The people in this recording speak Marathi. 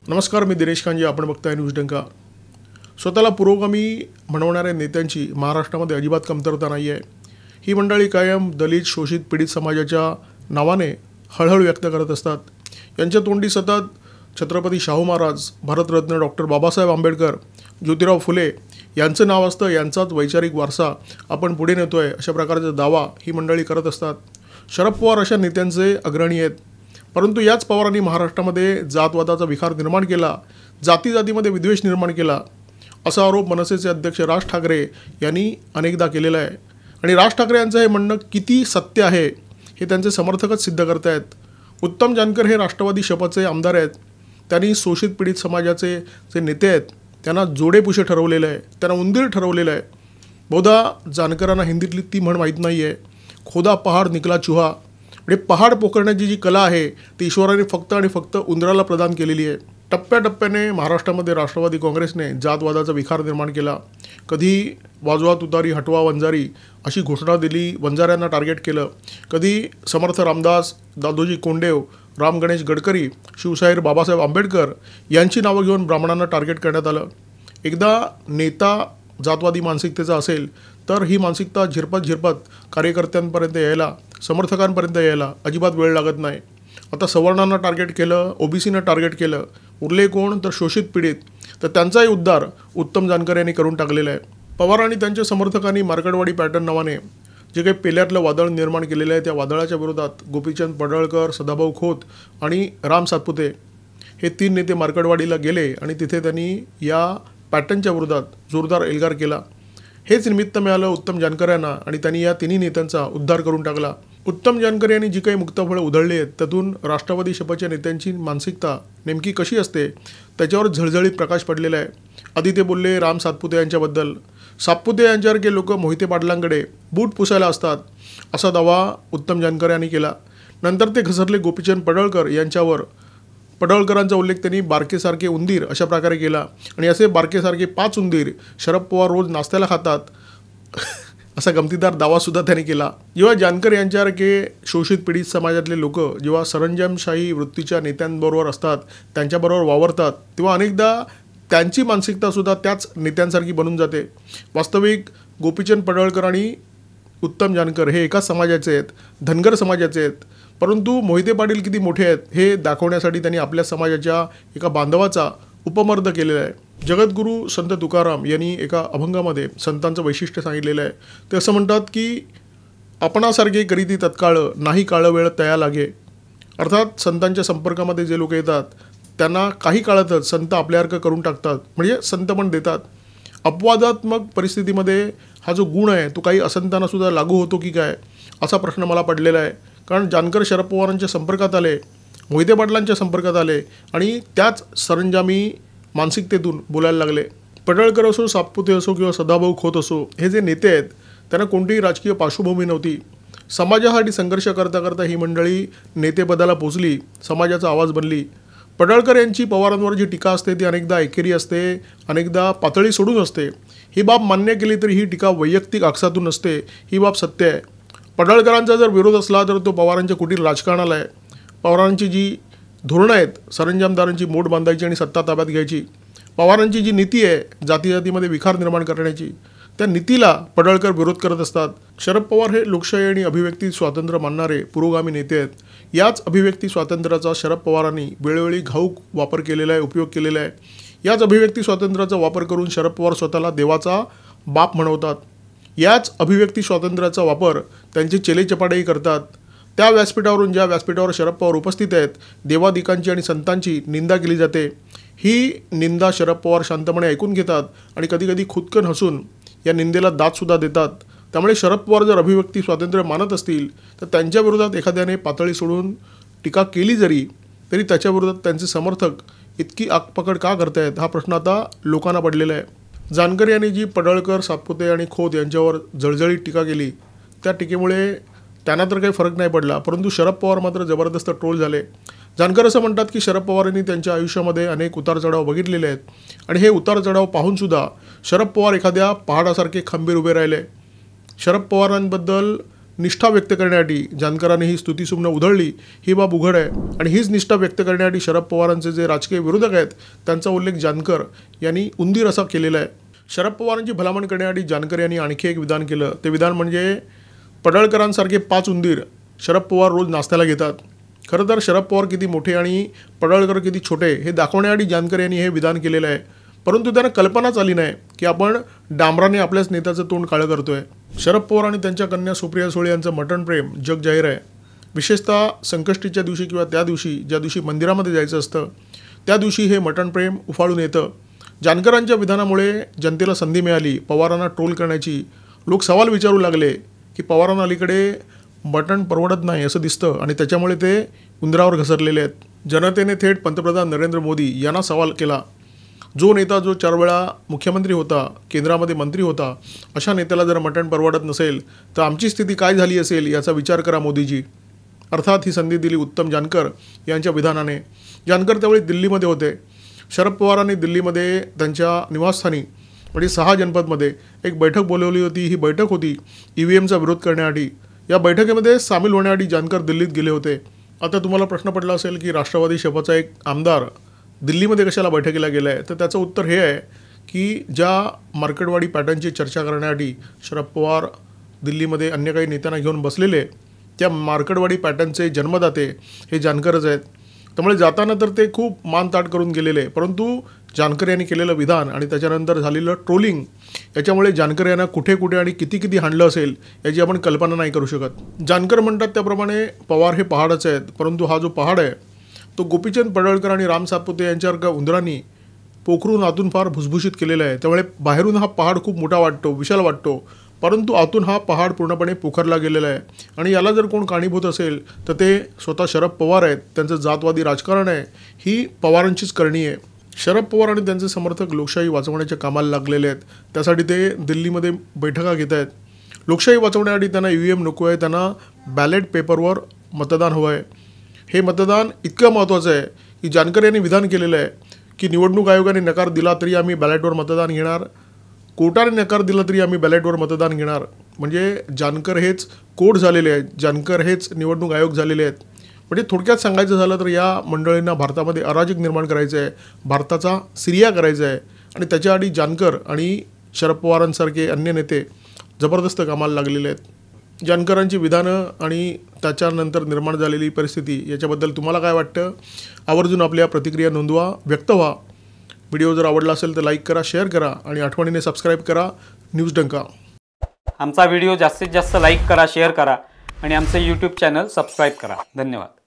नमस्कार, मी दिनेश कांजी. आपण बघताय न्यूज डंका. स्वतःला पुरोगामी म्हणवणाऱ्या नेत्यांची महाराष्ट्रामध्ये अजिबात कमतरता नाही आहे. ही मंडळी कायम दलित, शोषित, पीडित समाजाच्या नावाने हळहळ व्यक्त करत असतात. यांच्या तोंडी सतत छत्रपती शाहू महाराज, भारतरत्न डॉक्टर बाबासाहेब आंबेडकर, ज्योतिराव फुले यांचं नाव असतं. यांचाच वैचारिक वारसा आपण पुढे नेतोय अशा प्रकारचा दावा ही मंडळी करत असतात. शरद पवार अशा नेत्यांचे अग्रणी आहेत. परंतु याच पवारांनी महाराष्ट्रामध्ये जातवादाचा विखार निर्माण केला, जातीजातीमध्ये विद्वेष निर्माण केला, असा आरोप मनसेचे अध्यक्ष राज ठाकरे यांनी अनेकदा केलेला आहे. आणि राज ठाकरे यांचं हे म्हणणं किती सत्य आहे हे त्यांचे समर्थकच सिद्ध करत आहेत. उत्तम जानकर हे राष्ट्रवादी शपथचे आमदार आहेत. त्यांनी शोषित पीडित समाजाचे जे नेते आहेत त्यांना जोडेपुशे ठरवलेलं आहे, त्यांना उंदीर ठरवलेलं आहे. बहुधा जानकरांना हिंदीतली ती म्हण माहीत नाही आहे, खोदा पहाड निकला चुहा. म्हणजे पहाड पोखरण्याची जी कला आहे ती ईश्वराने फक्त आणि फक्त उंदराला प्रदान केलेली आहे. टप्प्याटप्प्याने महाराष्ट्रामध्ये राष्ट्रवादी काँग्रेसने जातवादाचा विखार निर्माण केला. कधी वाजवा तुतारी हटवा वंजारी अशी घोषणा दिली, वंजाऱ्यांना टार्गेट केलं. कधी समर्थ रामदास, दादोजी कोंडदेव, राम गणेश गडकरी, शिवशाहीर बाबासाहेब आंबेडकर यांची नावं घेऊन ब्राह्मणांना टार्गेट करण्यात आलं. एकदा नेता जातवादी मानसिकतेचा असेल तर ही मानसिकता झिरपत कार्यकर्त्यांपर्यंत यायला, समर्थकांपर्यंत यायला अजिबात वेळ लागत नाही. आता सवर्णांना टार्गेट केलं, ओबीसीनं टार्गेट केलं, उरले कोण तर शोषित पीडित. तर त्यांचाही उद्धार उत्तम जानकर यांनी करून टाकलेला आहे. पवार आणि त्यांच्या समर्थकांनी मार्कडवाडी पॅटर्न नावाने जे काही पेल्यातलं वादळ निर्माण केलेलं आहे त्या वादळाच्या विरोधात गोपीचंद पडळकर, सदाभाऊ खोत आणि राम सातपुते हे 3 नेते मार्कडवाडीला गेले आणि तिथे त्यांनी या पॅटर्नच्या विरोधात जोरदार एल्गार केला. हेच निमित्त मिळालं उत्तम जानकर यांना आणि त्यांनी या 3 नेत्यांचा उद्धार करून टाकला. उत्तम जानकर यांनी जी काही मुक्तफळं उधळली आहेत त्यातून राष्ट्रवादी शपथच्या नेत्यांची मानसिकता नेमकी कशी असते त्याच्यावर झळझळीत प्रकाश पडलेला आहे. आधी ते बोलले राम सातपुते यांच्याबद्दल. सातपुते यांच्यासारखे लोक मोहिते पाटलांकडे बूट पुसायला असतात असा दावा उत्तम जानकर यांनी केला. नंतर ते घसरले गोपीचंद पडळकर यांच्यावर. पडळकरांचा उल्लेख त्यांनी बारकेसारखे उंदीर अशा प्रकारे केला आणि असे बारकेसारखे 5 उंदीर शरद पवार रोज नाश्त्याला खातात असा गमतीदार दावासुद्धा त्यांनी केला. जेव्हा जानकर यांच्यासारखे शोषित पीडित समाजातले लोक जेव्हा सरंजामशाही वृत्तीच्या नेत्यांबरोबर असतात, त्यांच्याबरोबर वावरतात, तेव्हा अनेकदा त्यांची मानसिकतासुद्धा त्याच नेत्यांसारखी बनून जाते. वास्तविक गोपीचंद पडळकर आणि उत्तम जानकर हे एकाच समाजाचे आहेत, धनगर समाजाचे आहेत. परंतु मोहिते पाटील किती मोठे आहेत हे दाखवण्यासाठी त्यांनी आपल्या समाजाच्या एका बांधवाचा उपमर्द केलेला आहे. जगद्गुरू संत तुकाराम यांनी एका अभंगामध्ये संतांचं वैशिष्ट्य सांगितलेलं आहे. ते असं म्हणतात की आपणासारखे करीती तत्काळ नाही काळ वेळ तया लागे. अर्थात संतांच्या संपर्कामध्ये जे लोक येतात त्यांना काही काळातच संत आपल्यासारखं करून टाकतात, म्हणजे संत पण देतात. अपवादात्मक परिस्थितीमध्ये हा जो गुण आहे तो काही असंतांनासुद्धा लागू होतो की काय असा प्रश्न मला पडलेला आहे. कारण जानकर शरद पवारांच्या संपर्कात आले, मोहिते पाटलांच्या संपर्कात आले आणि त्याच सरंजामी मानसिकतेतून बोलायला लागले. पडळकर असो, सातपुते असो किंवा सदाभाऊ खोत असो, हे जे नेते आहेत त्यांना कोणतीही राजकीय पार्श्वभूमी नव्हती. समाजासाठी संघर्ष करता करता ही मंडळी नेतेपदाला पोचली, समाजाचा आवाज बनली. पडळकर यांची पवारांवर जी टीका असते ती अनेकदा एकेरी असते, अनेकदा पातळी सोडून असते. ही बाब मान्य केली तरी ही टीका वैयक्तिक आकसातून नसते, ही बाब सत्य आहे. पडळकरांचा जर विरोध असला तर तो पवारांच्या कुटील राजकारणाला आहे. पवारांची जी धोरणं आहेत, सरंजामदारांची मोड बांधायची आणि सत्ता ताब्यात घ्यायची, पवारांची जी नीती आहे जातीजातीमध्ये विखार निर्माण करण्याची, त्या नीतीला पडळकर विरोध करत असतात. शरद पवार हे लोकशाही आणि अभिव्यक्ती स्वातंत्र्य मानणारे पुरोगामी नेते आहेत. याच अभिव्यक्ती स्वातंत्र्याचा शरद पवारांनी वेळोवेळी घाऊक वापर केलेला आहे, उपयोग केलेला आहे. याच अभिव्यक्ती स्वातंत्र्याचा वापर करून शरद पवार स्वतःला देवाचा बाप म्हणवतात. याच अभिव्यक्ती स्वातंत्र्याचा वापर त्यांचे चेलेचपाटेही करतात. त्या व्यासपीठावरून ज्या व्यासपीठावर शरद पवार उपस्थित आहेत देवादिकांची आणि संतांची निंदा केली जाते. ही निंदा शरद पवार शांतपणे ऐकून घेतात आणि कधीकधी खुदकन हसून या निंदेला दादसुद्धा देतात. त्यामुळे शरद पवार जर अभिव्यक्ती स्वातंत्र्य मानत असतील तर त्यांच्या विरोधात एखाद्याने पातळी सोडून टीका केली जरी तरी त्याच्या विरोधात त्यांचे समर्थक इतकी आगपकड का करतायत हा प्रश्न आता लोकांना पडलेला आहे. जानकर यांनी जी पडळकर, सातपुते आणि खोत यांच्यावर जळजळीत टीका केली त्या टीकेमुळे त्यांना तर काही फरक नाही पडला, परंतु शरद पवार मात्र जबरदस्त ट्रोल झाले. जानकर असं म्हणतात की शरद पवारांनी त्यांच्या आयुष्यामध्ये अनेक उतारचढाव बघितलेले आहेत आणि हे उतारचढाव पाहूनसुद्धा शरद पवार एखाद्या पहाडासारखे खंबीर उभे राहिले. शरद पवारांबद्दल निष्ठा व्यक्त करण्यासाठी जानकरांनी ही स्तुतिसुमनं उधळली ही बाब उघड आहे। आणि हीच निष्ठा व्यक्त करण्यासाठी शरद पवारांचे जे राजकीय विरोधक आहेत त्यांचा उल्लेख जानकर यांनी उंदीर असा केलेला आहे। शरद पवारांची भलामण करण्यासाठी जानकर यांनी आणखी एक विधान केलं, ते विधान म्हणजे पडळकरांसारखे 5 उंदीर शरद पवार रोज नाश्त्याला घेतात। खरं तर शरद पवार किती मोठे आणि पडळकर किती छोटे हे दाखवण्यासाठी जानकर यांनी हे विधान केलेलं आहे, परंतु त्यांना कल्पनाच आली नाही की आपण डांबराने आपल्याच नेत्याचं तोंड काळं करतोय। शरद पवार आणि त्यांच्या कन्या सुप्रिया सुळे यांचं मटण प्रेम जग जाहीर आहे। विशेषतः संकष्टीच्या दिवशी किंवा त्या दिवशी ज्या दिवशी मंदिरामध्ये जायचं असतं त्या दिवशी हे मटण प्रेम उफाळून येतं। जानकरांच्या विधानामुळे जनतेला संधी मिळाली पवारांना ट्रोल करण्याची। लोक सवाल विचारू लागले की पवारांना अलीकडे मटण परवडत नाही असं दिसतं आणि त्याच्यामुळे ते उंदरावर घसरलेले आहेत। जनतेने थेट पंतप्रधान नरेंद्र मोदी यांना सवाल केला, जो नेता जो 4 वेळा मुख्यमंत्री होता, केंद्रामध्ये मंत्री होता, अशा नेत्याला जर मटण परवडत नसेल तर आमची स्थिती काय झाली असेल याचा विचार करा मोदीजी। अर्थात ही संधी दिली उत्तम जानकर यांच्या विधानाने। जानकर त्यावेळी दिल्लीमध्ये होते। शरद पवारांनी दिल्लीमध्ये त्यांच्या निवासस्थानी म्हणजे 6 जनपदमध्ये एक बैठक बोलवली होती। ही बैठक होती EVMचा विरोध करण्यासाठी। या बैठकीमध्ये सामील होण्यासाठी जानकर दिल्लीत गेले होते। आता तुम्हाला प्रश्न पडला असेल की राष्ट्रवादी शपथचा एक आमदार दिल्लीमध्ये कशाला बैठकीला गेला आहे, तर त्याचं उत्तर हे आहे की ज्या मार्केटवाडी पॅटर्नची चर्चा करण्यासाठी शरद पवार दिल्लीमध्ये अन्य काही नेत्यांना घेऊन बसलेले, त्या मार्केटवाडी पॅटर्नचे जन्मदाते हे जानकरच आहेत। त्यामुळे जाताना तर ते खूप मानताट करून गेलेले, परंतु जानकर यांनी केलेलं विधान आणि त्याच्यानंतर झालेलं ट्रोलिंग याच्यामुळे जानकर यांना कुठे कुठे आणि किती किती हाणलं असेल याची आपण कल्पना नाही करू शकत। जानकर म्हणतात त्याप्रमाणे पवार हे पहाडच आहेत, परंतु हा जो पहाड आहे तो गोपीचंद पडळकर आणि राम सातपुते यांच्यासारख्या उंदरांनी पोखरून आतून फार भुसभुशीत केलेला आहे। त्यामुळे बाहेरून हा पहाड खूप मोठा वाटतो, विशाल वाटतो, परंतु आतून हा पहाड पूर्णपणे पोखरला गेलेला आहे। आणि याला जर कोण कारणीभूत असेल तर ते स्वतः शरद पवार आहेत। त्यांचं जातवादी राजकारण आहे, ही पवारांचीच करणी आहे। शरद पवार आणि त्यांचे समर्थक लोकशाही वाचवण्याच्या कामाला लागलेले आहेत, त्यासाठी ते दिल्लीमध्ये बैठका घेत आहेत। लोकशाही वाचवण्यासाठी त्यांना EVM नको आहे, त्यांना बॅलेट पेपरवर मतदान हवं आहे। हे मतदान इतकं महत्त्वाचं आहे की जानकर यांनी विधान केलेलं आहे की निवडणूक आयोगाने नकार दिला तरी आम्ही बॅलेटवर मतदान घेणार, कोर्टाने नकार दिला तरी आम्ही बॅलेटवर मतदान घेणार। म्हणजे जानकर हेच कोर्ट झालेले आहेत, जानकर हेच निवडणूक आयोग झालेले आहेत। म्हणजे थोडक्यात सांगायचं झालं तर या मंडळींना भारतामध्ये अराजक निर्माण करायचं आहे, भारताचा सिरिया करायचा आहे आणि त्याच्यासाठी जानकर आणि शरद पवारांसारखे अन्य नेते जबरदस्त कामाला लागलेले आहेत। जानकरांची विधानं आणि त्याच्यानंतर निर्माण झालेली परिस्थिती याच्याबद्दल तुम्हाला काय वाटतं, आवर्जून आपल्या प्रतिक्रिया नोंदवा, व्यक्त व्हा। व्हिडिओ जर आवडला असेल तर लाईक करा, शेअर करा आणि आठवणीने सबस्क्राईब करा न्यूज डंका। आमचा व्हिडिओ जास्तीत जास्त लाईक करा, शेअर करा आणि आमचे YouTube चॅनल सबस्क्राईब करा। धन्यवाद।